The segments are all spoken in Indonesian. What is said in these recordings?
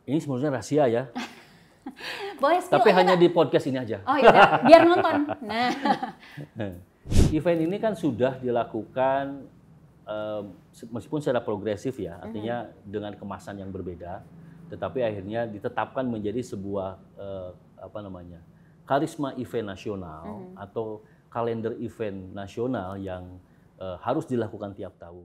Ini sebenarnya rahasia ya. Boleh spill Tapi aja, hanya Pak. di podcast ini aja. Oh iya, biar nonton. Nah, Event ini kan sudah dilakukan meskipun secara progresif ya, artinya dengan kemasan yang berbeda, tetapi akhirnya ditetapkan menjadi sebuah karisma event nasional atau kalender event nasional yang harus dilakukan tiap tahun.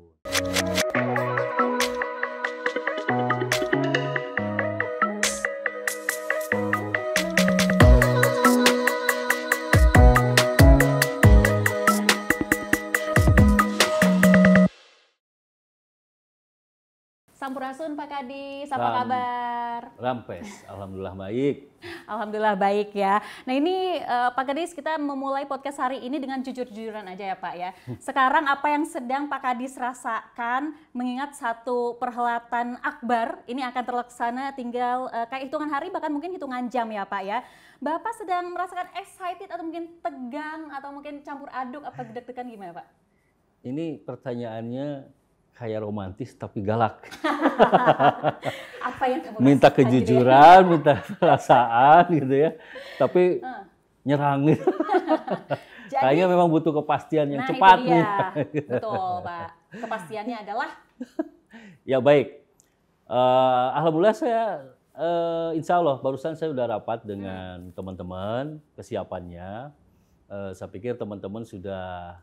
Sampurasun Pak Kadis, apa kabar? Rampes, alhamdulillah baik. Alhamdulillah baik ya. Nah ini Pak Kadis, kita memulai podcast hari ini dengan jujur-jujuran aja ya Pak ya. Sekarang apa yang sedang Pak Kadis rasakan mengingat satu perhelatan akbar ini akan terlaksana tinggal kayak hitungan hari bahkan mungkin hitungan jam ya Pak ya. Bapak sedang merasakan excited atau mungkin tegang atau mungkin campur aduk apa deg-degan gimana Pak? Ini pertanyaannya kayak romantis tapi galak. Apa yang kamu Minta rasakan kejujuran, minta perasaan gitu ya. Tapi nyerang gitu. Jadi, Kayaknya memang butuh kepastian yang nah, cepat itu nih. dia. Betul Pak. Kepastiannya adalah? Ya baik. Alhamdulillah saya insya Allah barusan saya sudah rapat dengan teman-teman kesiapannya. Saya pikir teman-teman sudah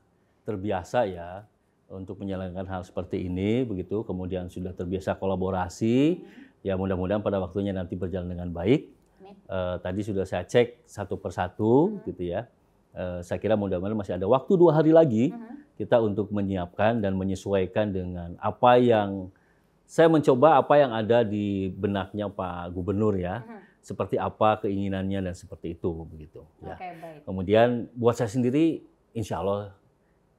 terbiasa ya untuk menjalankan hal seperti ini, begitu. Kemudian sudah terbiasa kolaborasi, ya mudah-mudahan pada waktunya nanti berjalan dengan baik. Tadi sudah saya cek satu persatu, gitu ya. Saya kira mudah-mudahan masih ada waktu 2 hari lagi kita untuk menyiapkan dan menyesuaikan dengan apa yang saya mencoba apa yang ada di benaknya Pak Gubernur ya, seperti apa keinginannya dan seperti itu, begitu. Ya. Oke, baik. Kemudian buat saya sendiri, insya Allah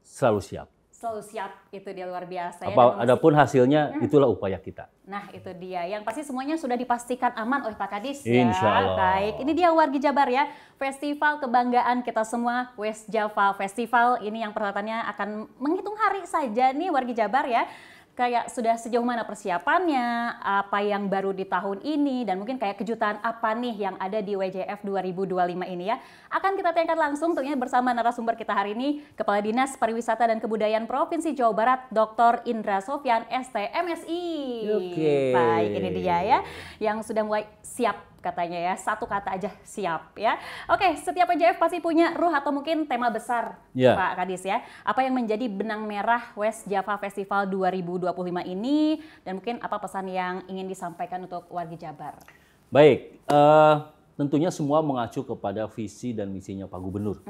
selalu siap. Selalu siap, itu dia luar biasa ya. Adapun hasilnya itulah upaya kita. Nah itu dia, yang pasti semuanya sudah dipastikan aman oleh Pak Kadis ya. Insya Allah. Baik, ini dia Wargi Jabar ya, festival kebanggaan kita semua, West Java Festival. Ini yang perhelatannya akan menghitung hari saja nih Wargi Jabar ya. Kayak sudah sejauh mana persiapannya, apa yang baru di tahun ini, dan mungkin kayak kejutan apa nih yang ada di WJF 2025 ini ya. Akan kita tanyakan langsung tentunya bersama narasumber kita hari ini, Kepala Dinas Pariwisata dan Kebudayaan Provinsi Jawa Barat, Dr. Indra Sofyan, ST MSI. Oke. Baik, ini dia ya, yang sudah mulai siap katanya ya, satu kata aja siap ya. Oke, setiap WJF pasti punya ruh atau mungkin tema besar Pak Kadis ya. Apa yang menjadi benang merah West Java Festival 2025 ini dan mungkin apa pesan yang ingin disampaikan untuk Wargi Jabar? Baik, tentunya semua mengacu kepada visi dan misinya Pak Gubernur,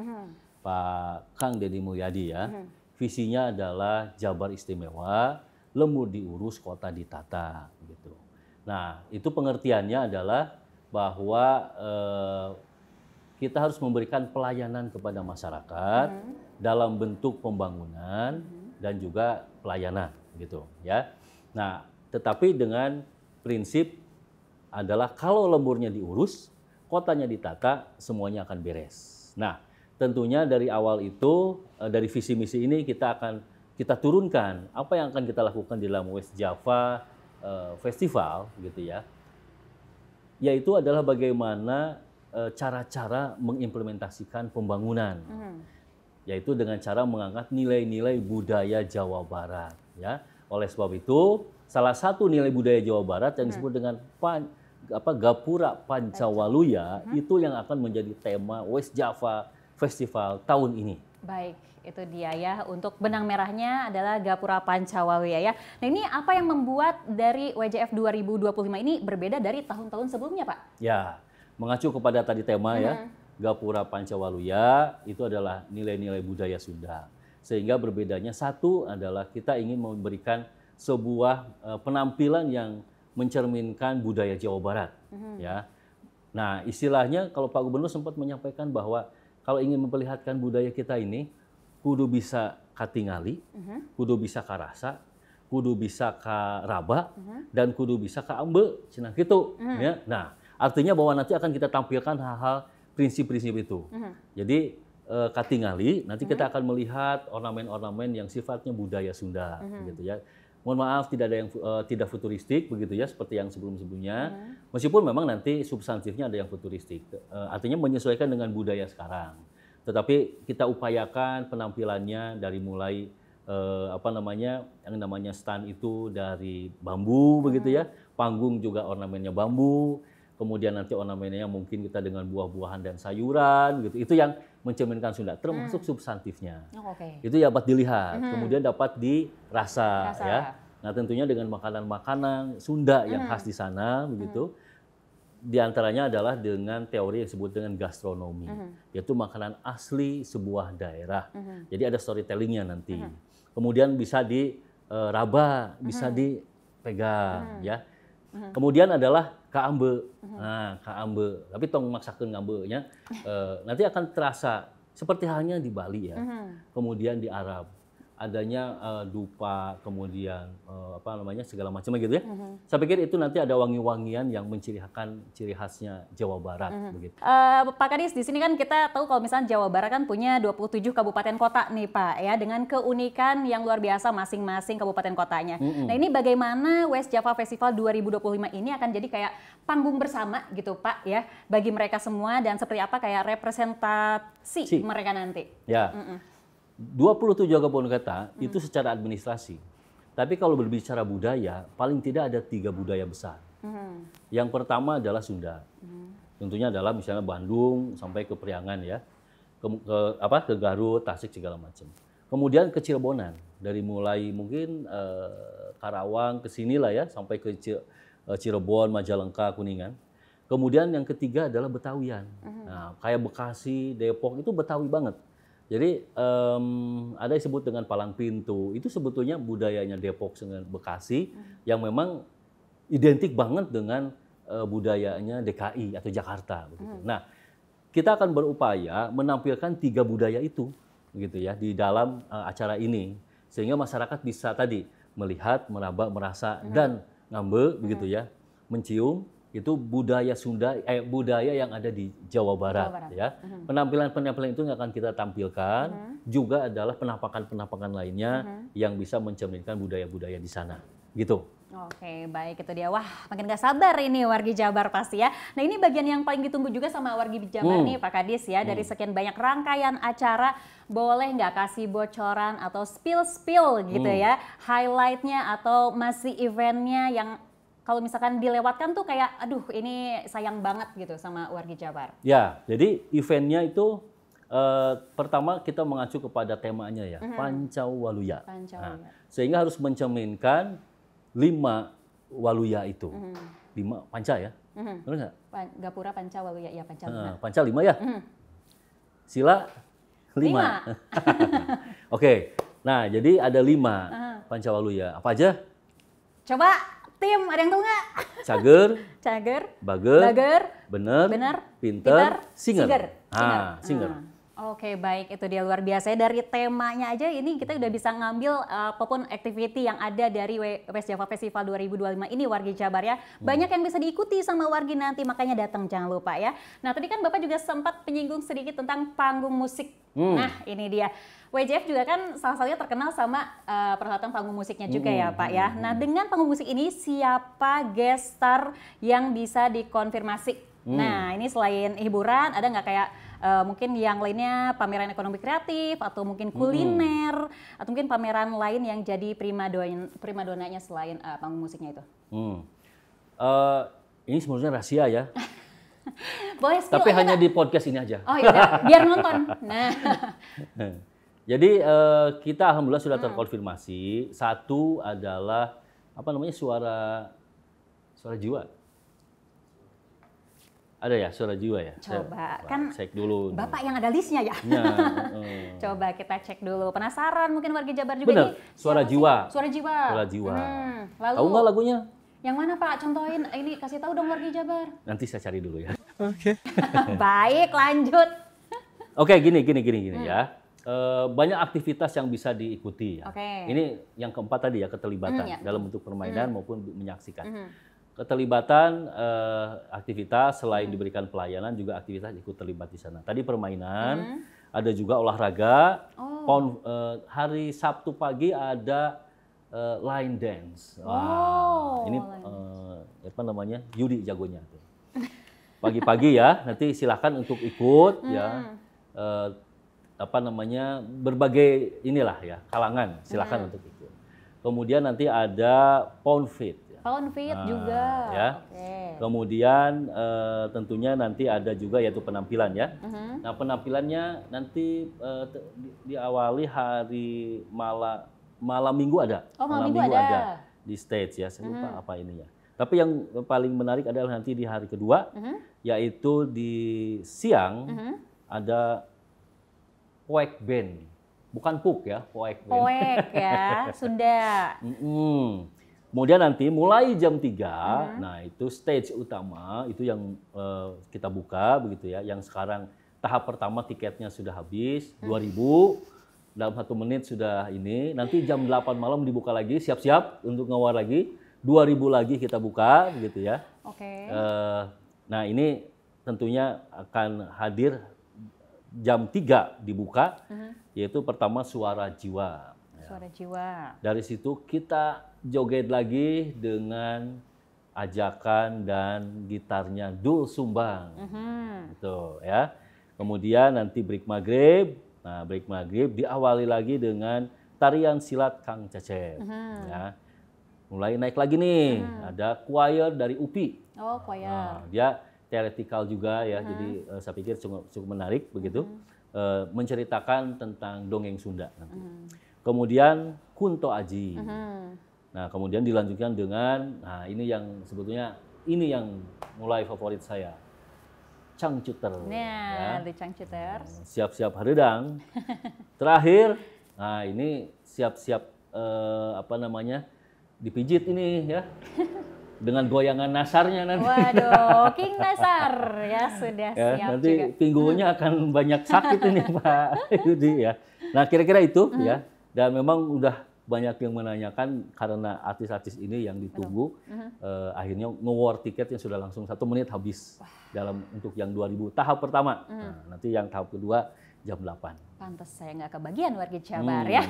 Pak Kang Deddy Mulyadi ya. Visinya adalah Jabar istimewa, lembur diurus, kota ditata gitu. Nah, itu pengertiannya adalah bahwa kita harus memberikan pelayanan kepada masyarakat dalam bentuk pembangunan dan juga pelayanan gitu ya. Nah, tetapi dengan prinsip adalah kalau lemburnya diurus, kotanya ditata, semuanya akan beres. Nah, tentunya dari awal itu dari visi misi ini kita turunkan apa yang akan kita lakukan di dalam West Java Festival gitu ya. Yaitu adalah bagaimana cara-cara mengimplementasikan pembangunan, yaitu dengan cara mengangkat nilai-nilai budaya Jawa Barat. Ya, oleh sebab itu salah satu nilai budaya Jawa Barat yang disebut dengan Gapura Pancawaluya itu yang akan menjadi tema West Java Festival tahun ini. Baik. Itu dia ya, untuk benang merahnya adalah Gapura Pancawaluya ya. Nah ini apa yang membuat dari WJF 2025 ini berbeda dari tahun-tahun sebelumnya Pak? Ya, mengacu kepada tadi tema ya, Gapura Pancawaluya itu adalah nilai-nilai budaya Sunda. Sehingga berbedanya satu adalah kita ingin memberikan sebuah penampilan yang mencerminkan budaya Jawa Barat. Ya. Nah istilahnya kalau Pak Gubernur sempat menyampaikan bahwa kalau ingin memperlihatkan budaya kita ini, kudu bisa katingali, kudu bisa karasa, kudu bisa karaba, dan kudu bisa kaambe, cenah gitu. Ya. Nah, artinya bahwa nanti akan kita tampilkan hal-hal prinsip-prinsip itu. Jadi katingali, nanti kita akan melihat ornamen-ornamen yang sifatnya budaya Sunda, gitu ya. mohon maaf tidak ada yang tidak futuristik begitu ya seperti yang sebelum-sebelumnya. Meskipun memang nanti substantifnya ada yang futuristik. Artinya menyesuaikan dengan budaya sekarang. Tetapi kita upayakan penampilannya dari mulai yang namanya stand itu dari bambu begitu ya. Panggung juga ornamennya bambu. Kemudian nanti ornamennya mungkin kita dengan buah-buahan dan sayuran gitu. Itu yang mencerminkan Sunda, termasuk substantifnya. Itu dapat dilihat, kemudian dapat dirasa ya. Nah, tentunya dengan makanan-makanan Sunda yang khas di sana begitu. Di antaranya adalah dengan teori yang disebut dengan gastronomi, yaitu makanan asli sebuah daerah. Jadi ada storytellingnya nanti. Kemudian bisa diraba, bisa dipegang ya. Kemudian adalah kaambe. Nah, kaambe. Tapi tong maksakeun ngambeunya nanti akan terasa seperti halnya di Bali ya. Kemudian di Arab adanya dupa, kemudian segala macam gitu ya. Saya pikir itu nanti ada wangi-wangian yang mencirikan ciri khasnya Jawa Barat begitu. Pak Kadis, di sini kan kita tahu kalau misalnya Jawa Barat kan punya 27 kabupaten kota nih Pak ya, dengan keunikan yang luar biasa masing-masing kabupaten kotanya. Nah, ini bagaimana West Java Festival 2025 ini akan jadi kayak panggung bersama gitu Pak ya bagi mereka semua, dan seperti apa kayak representasi mereka nanti. Ya. 27 kabupaten kota itu secara administrasi. Tapi kalau berbicara budaya, paling tidak ada 3 budaya besar. Yang pertama adalah Sunda. Tentunya adalah misalnya Bandung sampai ke Priangan ya. Ke Garut, Tasik segala macam. Kemudian ke Cirebonan, dari mulai mungkin Karawang ke sinilah ya sampai ke Cirebon, Majalengka, Kuningan. Kemudian yang ketiga adalah Betawian. Nah, kayak Bekasi, Depok itu Betawi banget. Jadi ada yang disebut dengan palang pintu, itu sebetulnya budayanya Depok dengan Bekasi yang memang identik banget dengan budayanya DKI atau Jakarta. Begitu. Nah, kita akan berupaya menampilkan 3 budaya itu, gitu ya, di dalam acara ini, sehingga masyarakat bisa tadi melihat, meraba, merasa dan ngambe, begitu ya, mencium. Itu budaya Sunda, budaya yang ada di Jawa Barat. Ya. Penampilan-penampilan itu yang akan kita tampilkan juga adalah penampakan-penampakan lainnya yang bisa mencerminkan budaya-budaya di sana. Gitu. Oke, baik, itu dia. Wah, makin gak sabar ini wargi Jabar pasti ya. Nah, ini bagian yang paling ditunggu juga sama wargi Jabar nih Pak Kadis ya. Dari sekian banyak rangkaian acara, boleh nggak kasih bocoran atau spill gitu ya, highlightnya atau masih eventnya yang kalau misalkan dilewatkan tuh kayak, aduh ini sayang banget gitu sama wargi Jabar. Ya, jadi eventnya itu pertama kita mengacu kepada temanya ya, Pancawaluya. Nah, sehingga harus mencerminkan 5 waluya itu. 5 panca ya? Benar nggak? Gapura Pancawaluya, ya Panca 5. Panca 5 ya? Sila 5. Oke, nah jadi ada 5 Pancawaluya. Apa aja? Coba tim, ada yang tahu nggak? Cager, bager, bener, pinter, singer. Singer. Oke, baik, itu dia luar biasa. Dari temanya aja ini kita udah bisa ngambil apapun activity yang ada dari West Java Festival 2025 ini wargi Jabar ya. Banyak yang bisa diikuti sama wargi nanti, makanya datang jangan lupa ya. Nah, tadi kan Bapak juga sempat menyinggung sedikit tentang panggung musik. Nah, ini dia. WJF juga kan salah satunya terkenal sama peralatan panggung musiknya juga ya Pak ya. Nah, dengan panggung musik ini siapa guest star yang bisa dikonfirmasi? Nah, ini selain hiburan ada nggak kayak mungkin yang lainnya pameran ekonomi kreatif atau mungkin kuliner atau mungkin pameran lain yang jadi primadonanya selain panggung musiknya itu? Ini sebenarnya rahasia ya. Boleh spill. Tapi hanya di podcast ini aja. Oh iya, biar nonton. Nah. Jadi kita alhamdulillah sudah terkonfirmasi. Satu adalah suara jiwa. Ada ya suara jiwa ya? Coba, kan cek dulu. Bapak yang ada listnya ya? Ya. Coba kita cek dulu. Penasaran mungkin warga Jabar juga. Bener, suara jiwa. Suara jiwa. Suara jiwa. Lalu, tahu nggak lagunya? Yang mana Pak? Contohin, ini kasih tahu dong warga Jabar. Nanti saya cari dulu ya. Oke. Baik, lanjut. Oke, gini ya. Banyak aktivitas yang bisa diikuti ya. Ini yang keempat tadi ya, keterlibatan dalam bentuk permainan maupun menyaksikan. Keterlibatan aktivitas selain diberikan pelayanan juga aktivitas ikut terlibat di sana. Tadi permainan, ada juga olahraga. Hari Sabtu pagi ada line dance. Ini apa namanya? Yudi jagonya tuh. Pagi-pagi ya, nanti silakan untuk ikut ya. Apa namanya? Berbagai inilah ya, kalangan silakan untuk ikut. Kemudian nanti ada pound feet. Pound feet juga. Ya. Kemudian tentunya nanti ada juga yaitu penampilan ya. Nah penampilannya nanti diawali hari malam minggu ada. Malam minggu ada di stage ya. Saya lupa apa ini ya. Tapi yang paling menarik adalah nanti di hari kedua, yaitu di siang ada poek band, bukan puk ya, poek band. Poek ya, Sunda. Kemudian nanti mulai jam 3, nah itu stage utama, itu yang kita buka begitu ya, yang sekarang tahap pertama tiketnya sudah habis, 2.000, dalam 1 menit sudah ini, nanti jam 8 malam dibuka lagi, siap-siap untuk ngawar lagi, 2.000 lagi kita buka begitu ya. Nah ini tentunya akan hadir jam 3 dibuka, yaitu pertama Suara Jiwa. Suara Jiwa. Dari situ kita joget lagi dengan ajakan dan gitarnya Dul Sumbang. Gitu ya. Kemudian nanti break maghrib. Nah, break maghrib diawali lagi dengan tarian silat Kang Cecep. Ya. Mulai naik lagi nih, ada choir dari UPI. Oh, choir. Nah, dia theatrical juga ya, jadi saya pikir cukup menarik begitu, menceritakan tentang dongeng Sunda nanti. Kemudian Kunto Aji. Nah, kemudian dilanjutkan dengan, nah ini yang sebetulnya ini yang mulai favorit saya, Cangcuter. Nah, ya. Cangcuter. Siap-siap haredang. Terakhir, nah ini siap-siap apa namanya? Dipijit ini ya. Dengan goyangan nasarnya nanti. Waduh, King Nasar ya sudah ya, siap nanti juga. pinggulnya akan banyak sakit ini Pak Yudi ya. Nah kira-kira itu ya. Dan memang udah banyak yang menanyakan karena artis-artis ini yang ditunggu akhirnya nge-war tiket yang sudah langsung 1 menit habis dalam untuk yang 2.000 tahap pertama. Nah, nanti yang tahap kedua jam 8. Pantes saya nggak kebagian warga Jabar ya.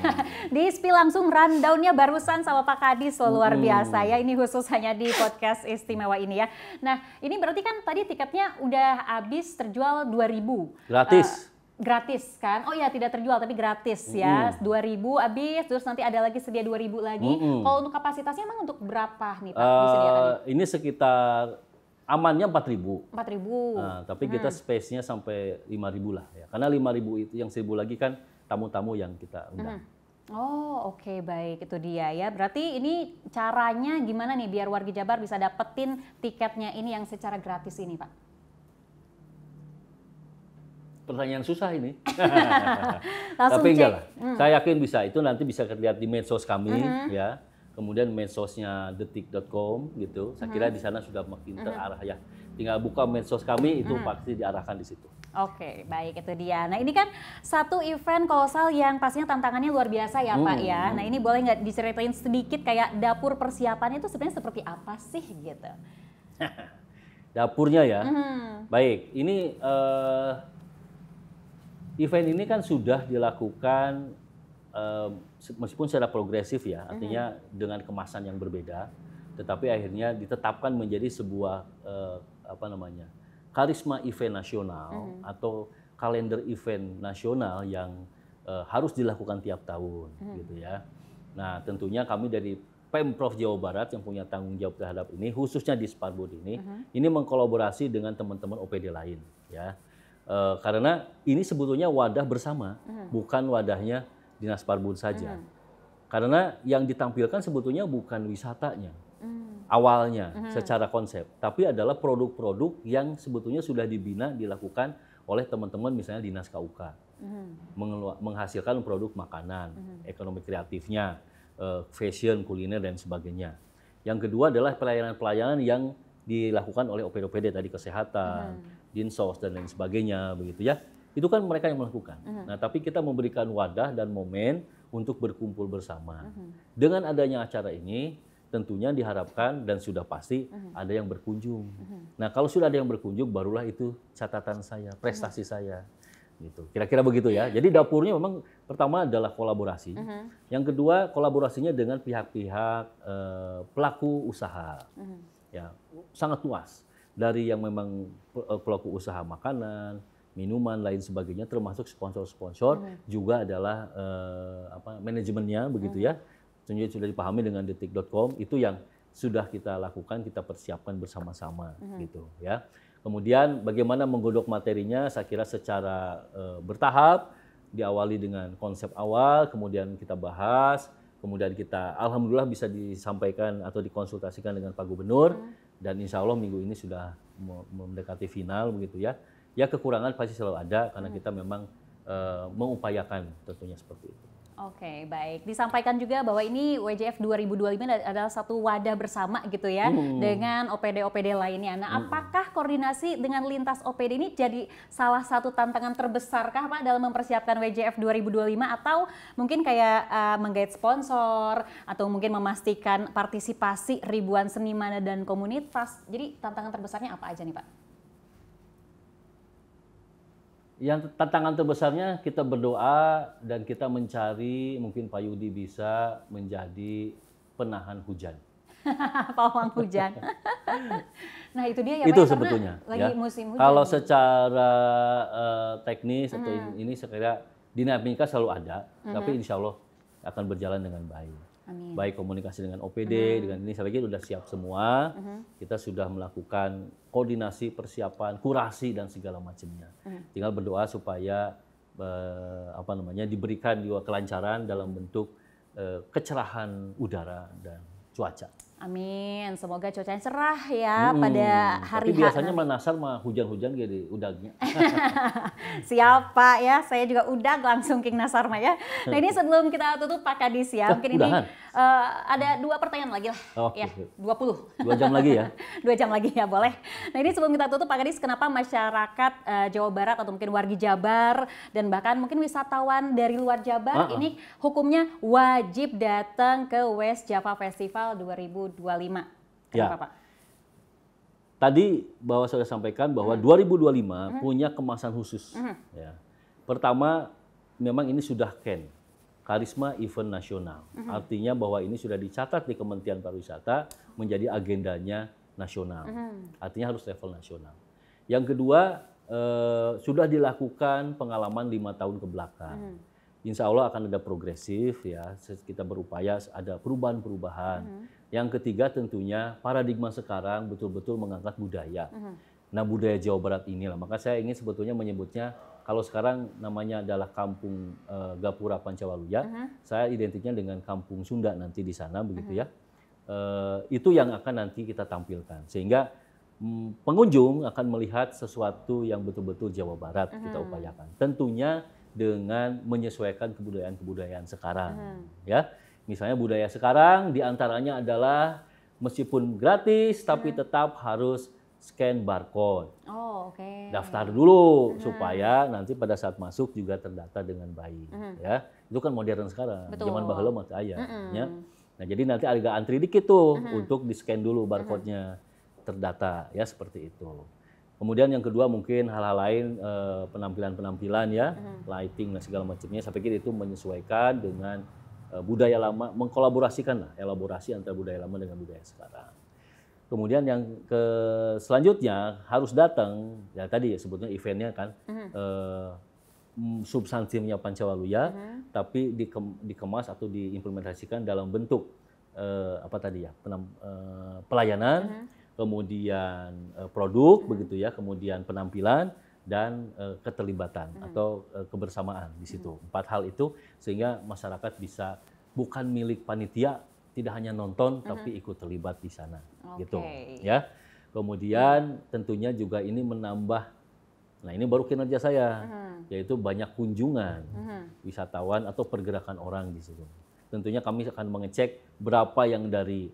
Di-spill langsung rundown-nya barusan sama Pak Kadis, luar biasa ya. Ini khusus hanya di podcast istimewa ini ya. Nah ini berarti kan tadi tiketnya udah habis terjual 2.000. Gratis. Gratis kan? Oh ya tidak terjual tapi gratis ya. 2.000 habis, terus nanti ada lagi sedia 2.000 lagi. Kalau untuk kapasitasnya emang untuk berapa nih Pak disediakan? Ini sekitar amannya 4.000. 4.000. Nah, tapi kita space-nya sampai 5.000 lah ya. Karena 5.000 itu yang 1.000 lagi kan tamu-tamu yang kita undang. Oh oke, baik itu dia ya. Berarti ini caranya gimana nih biar warga Jabar bisa dapetin tiketnya ini yang secara gratis ini Pak? Pertanyaan susah ini. Langsung tapi cek. enggak lah. Saya yakin bisa. Itu nanti bisa terlihat di medsos kami ya. Kemudian medsosnya detik.com gitu. Saya kira di sana sudah makin terarah ya. Tinggal buka medsos kami itu pasti diarahkan di situ. Oke, baik itu dia. Nah ini kan satu event kolosal yang pastinya tantangannya luar biasa ya Pak ya. Nah ini boleh nggak diceritain sedikit kayak dapur persiapannya itu sebenarnya seperti apa sih gitu? Dapurnya ya. Baik, ini event ini kan sudah dilakukan meskipun secara progresif ya, artinya dengan kemasan yang berbeda, tetapi akhirnya ditetapkan menjadi sebuah apa namanya karisma event nasional atau kalender event nasional yang harus dilakukan tiap tahun, gitu ya. Nah, tentunya kami dari Pemprov Jawa Barat yang punya tanggung jawab terhadap ini, khususnya di Sparbud ini mengkolaborasi dengan teman-teman OPD lain, ya. Karena ini sebetulnya wadah bersama, bukan wadahnya Dinas Parbud saja. Karena yang ditampilkan sebetulnya bukan wisatanya, awalnya secara konsep, tapi adalah produk-produk yang sebetulnya sudah dibina, dilakukan oleh teman-teman misalnya Dinas KUK, menghasilkan produk makanan, ekonomi kreatifnya, fashion, kuliner dan sebagainya. Yang kedua adalah pelayanan-pelayanan yang dilakukan oleh OPD-OPD tadi, kesehatan, dinsos dan lain sebagainya, begitu ya. Itu kan mereka yang melakukan. Nah, tapi kita memberikan wadah dan momen untuk berkumpul bersama. Dengan adanya acara ini, tentunya diharapkan dan sudah pasti ada yang berkunjung. Nah, kalau sudah ada yang berkunjung, barulah itu catatan saya, prestasi saya. Gitu. Kira-kira begitu ya. Jadi dapurnya memang pertama adalah kolaborasi. Yang kedua kolaborasinya dengan pihak-pihak pelaku usaha. Ya, sangat luas. Dari yang memang pelaku usaha makanan, minuman, lain sebagainya, termasuk sponsor-sponsor juga adalah manajemennya begitu ya. Tentunya sudah dipahami dengan detik.com, itu yang sudah kita lakukan, kita persiapkan bersama-sama gitu ya. Kemudian bagaimana menggodok materinya, saya kira secara bertahap, diawali dengan konsep awal, kemudian kita bahas, kemudian kita alhamdulillah bisa disampaikan atau dikonsultasikan dengan Pak Gubernur, dan insya Allah minggu ini sudah mendekati final begitu ya. Ya kekurangan pasti selalu ada karena kita memang mengupayakan tentunya seperti itu. Oke, baik. Disampaikan juga bahwa ini WJF 2025 adalah satu wadah bersama gitu ya dengan OPD-OPD lainnya. Nah, apakah koordinasi dengan lintas OPD ini jadi salah satu tantangan terbesarkah Pak dalam mempersiapkan WJF 2025 atau mungkin kayak menggait sponsor atau mungkin memastikan partisipasi ribuan seniman dan komunitas. Jadi tantangan terbesarnya apa aja nih Pak? Yang tantangan terbesarnya kita berdoa dan kita mencari mungkin Pak Yudi bisa menjadi penahan hujan. Pawang hujan. Nah itu dia ya Pak, itu ya, sebetulnya. lagi Ya. musim hujan. Kalau secara teknis atau ini saya kira dinamika selalu ada, tapi insya Allah akan berjalan dengan baik. Amin. Baik komunikasi dengan OPD, dengan ini saya pikir sudah siap semua. Kita sudah melakukan koordinasi, persiapan, kurasi dan segala macamnya. Tinggal berdoa supaya diberikan juga kelancaran dalam bentuk kecerahan udara dan cuaca. Amin, semoga cuacanya cerah ya pada hari Tapi biasanya menasar mah hujan-hujan gitu udangnya. Siapa ya, saya juga udah langsung King Nasar mah ya. Nah ini sebelum kita tutup Pak Kadis ya, mungkin ini ada 2 pertanyaan lagi lah. Ya, 20. 2 jam lagi ya? 2 jam lagi ya, boleh. Nah ini sebelum kita tutup Pak Kadis, kenapa masyarakat Jawa Barat atau mungkin wargi Jabar dan bahkan mungkin wisatawan dari luar Jabar ini hukumnya wajib datang ke West Java Festival 2025? Kenapa ya. Pak? Tadi bahwa saya sampaikan bahwa 2025 punya kemasan khusus. Ya. Pertama, memang ini sudah Karisma Event Nasional. Artinya bahwa ini sudah dicatat di Kementerian Pariwisata menjadi agendanya nasional. Artinya harus level nasional. Yang kedua, sudah dilakukan pengalaman 5 tahun ke belakang. Insya Allah akan ada progresif ya, kita berupaya ada perubahan-perubahan. Yang ketiga tentunya paradigma sekarang betul-betul mengangkat budaya. Nah budaya Jawa Barat inilah, maka saya ingin sebetulnya menyebutnya, kalau sekarang namanya adalah Kampung Gapura Pancawaluya, saya identiknya dengan Kampung Sunda nanti di sana begitu ya. Itu yang akan nanti kita tampilkan, sehingga pengunjung akan melihat sesuatu yang betul-betul Jawa Barat kita upayakan. Tentunya dengan menyesuaikan kebudayaan-kebudayaan sekarang. Ya, misalnya budaya sekarang diantaranya adalah meskipun gratis, tapi tetap harus scan barcode. Oh, oke. Daftar dulu supaya nanti pada saat masuk juga terdata dengan baik. Ya, itu kan modern sekarang. Betul. Zaman baheula mah aya. Ya. Nah, jadi nanti agak antri dikit tuh untuk di scan dulu barcode-nya terdata ya seperti itu. Kemudian yang kedua mungkin hal-hal lain, penampilan-penampilan ya, lighting dan segala macamnya. Saya pikir itu menyesuaikan dengan budaya lama, mengkolaborasikan lah, elaborasi antara budaya lama dengan budaya sekarang. Kemudian yang selanjutnya harus datang, ya tadi ya sebutnya eventnya kan, substansinya Pancawaluya, tapi dikemas atau diimplementasikan dalam bentuk pelayanan, kemudian produk begitu ya, kemudian penampilan dan keterlibatan atau kebersamaan di situ. 4 hal itu sehingga masyarakat bisa bukan milik panitia, tidak hanya nonton tapi ikut terlibat di sana gitu ya. Kemudian tentunya juga ini menambah, nah ini baru kinerja saya, yaitu banyak kunjungan wisatawan atau pergerakan orang di situ. Tentunya kami akan mengecek berapa yang dari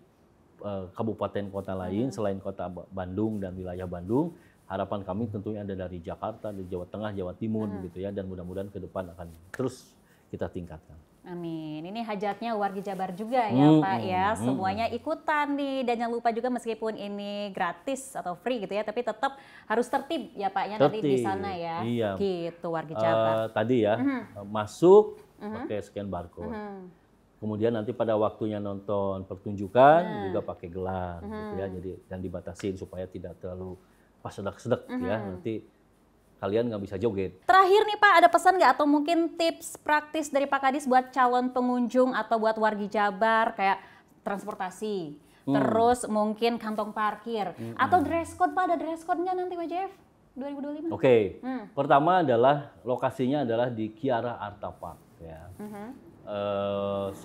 kabupaten kota lain selain kota Bandung dan wilayah Bandung. Harapan kami tentunya ada dari Jakarta, dari Jawa Tengah, Jawa Timur gitu ya, dan mudah-mudahan ke depan akan terus kita tingkatkan. Amin. Ini hajatnya warga Jabar juga ya Pak ya. Semuanya ikutan nih. Dan jangan lupa juga meskipun ini gratis atau free gitu ya, tapi tetap harus tertib ya Pak ya nanti di sana ya. Iya. Gitu warga Jabar. Tadi ya, masuk pakai scan barcode. Kemudian nanti pada waktunya nonton pertunjukan juga pakai gelang gitu ya. Jadi dan dibatasin supaya tidak terlalu pas sedek-sedek ya. Nanti kalian nggak bisa joget. Terakhir nih Pak, ada pesan nggak atau mungkin tips praktis dari Pak Kadis buat calon pengunjung atau buat wargi Jabar kayak transportasi, terus mungkin kantong parkir, atau dress code Pak, ada dress code nggak nanti WJF 2025? Oke. Pertama adalah lokasinya adalah di Kiara Arta Park ya.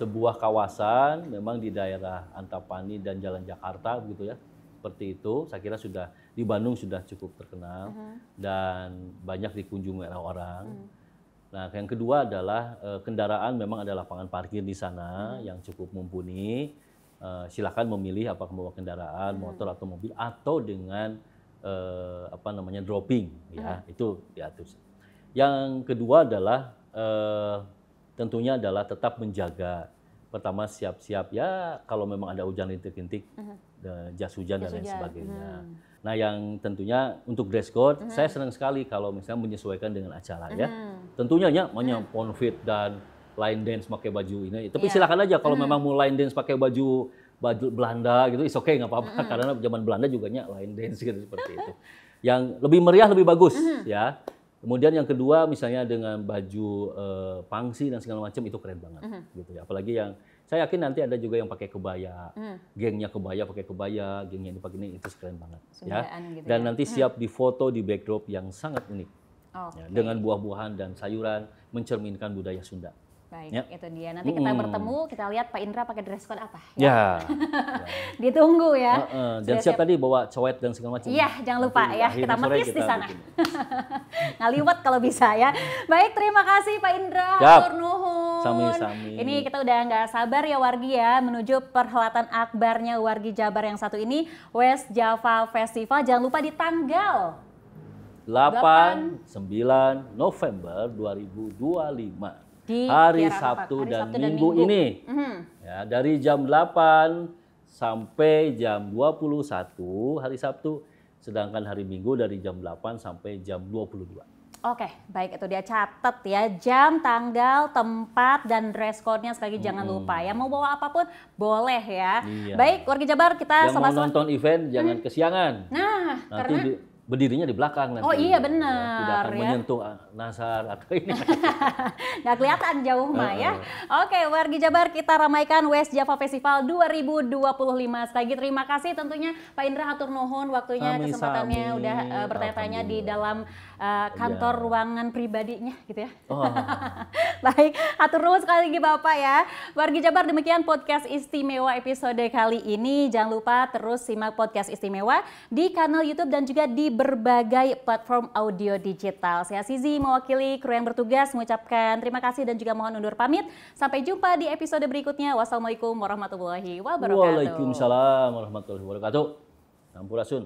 Sebuah kawasan memang di daerah Antapani dan Jalan Jakarta begitu ya. Seperti itu, saya kira sudah di Bandung sudah cukup terkenal dan banyak dikunjungi oleh orang. Nah, yang kedua adalah kendaraan memang ada lapangan parkir di sana yang cukup mumpuni. Silakan memilih apakah membawa kendaraan, motor atau mobil atau dengan dropping ya, itu diatur. Yang kedua adalah tentunya adalah tetap menjaga. Pertama siap-siap ya kalau memang ada hujan rintik-rintik, jas hujan dan lain sebagainya. Nah yang tentunya untuk dress code, saya senang sekali kalau misalnya menyesuaikan dengan acara ya. Tentunya ya, ponfit dan line dance pakai baju ini. Tapi silakan aja kalau memang mau line dance pakai baju Belanda gitu, is okay nggak apa-apa. Karena zaman Belanda juga line dance gitu seperti itu. Yang lebih meriah lebih bagus ya. Kemudian yang kedua misalnya dengan baju pangsi dan segala macam itu keren banget gitu ya. Apalagi yang saya yakin nanti ada juga yang pakai kebaya, gengnya kebaya pakai kebaya, gengnya dipakai ini itu keren banget ya. Gitu dan ya. nanti siap difoto di backdrop yang sangat unik ya, dengan buah-buahan dan sayuran mencerminkan budaya Sunda. Baik, ya. itu dia. Nanti kita bertemu, kita lihat Pak Indra pakai dress code apa. Ya. Ditunggu ya. Dan siap tadi bawa cowet dan segala macam. Iya, jangan lupa ya. Kita metis di sana. bikin. Ngaliwat kalau bisa ya. Baik, terima kasih Pak Indra. Hatur nuhun. Sami-sami. Ini kita udah nggak sabar ya wargi ya menuju perhelatan akbarnya wargi Jabar yang satu ini, West Java Festival. Jangan lupa di tanggal 8-9 November 2025. Di hari Kiara Sabtu, Park. dan Minggu ini ya, dari jam 8 sampai jam 21 hari Sabtu, sedangkan hari Minggu dari jam 8 sampai jam 22. Oke, baik itu dia catat ya, jam, tanggal, tempat, dan dress code-nya sekali lagi jangan lupa ya. Mau bawa apapun boleh ya. Iya. Baik, warga Jabar kita yang mau nonton event jangan kesiangan. Nah, nanti karena berdirinya di belakang nanti. Oh iya benar. Tidak akan ya. menyentuh Nasar atau ini. Nggak kelihatan jauh mah ya. Oke, warga Jabar kita ramaikan West Java Festival 2025. Sekali lagi terima kasih tentunya Pak Indra hatur nuhun waktunya, kesempatannya udah bertanya-tanya di dalam kantor ruangan pribadinya gitu ya. Baik, hatur nuhun sekali lagi Bapak ya. Warga Jabar demikian podcast istimewa episode kali ini. Jangan lupa terus simak podcast istimewa di kanal YouTube dan juga di berbagai platform audio digital. Saya Sizi mewakili kru yang bertugas mengucapkan terima kasih dan juga mohon undur pamit. Sampai jumpa di episode berikutnya. Wassalamualaikum warahmatullahi wabarakatuh. Waalaikumsalam warahmatullahi wabarakatuh. Sampurasun.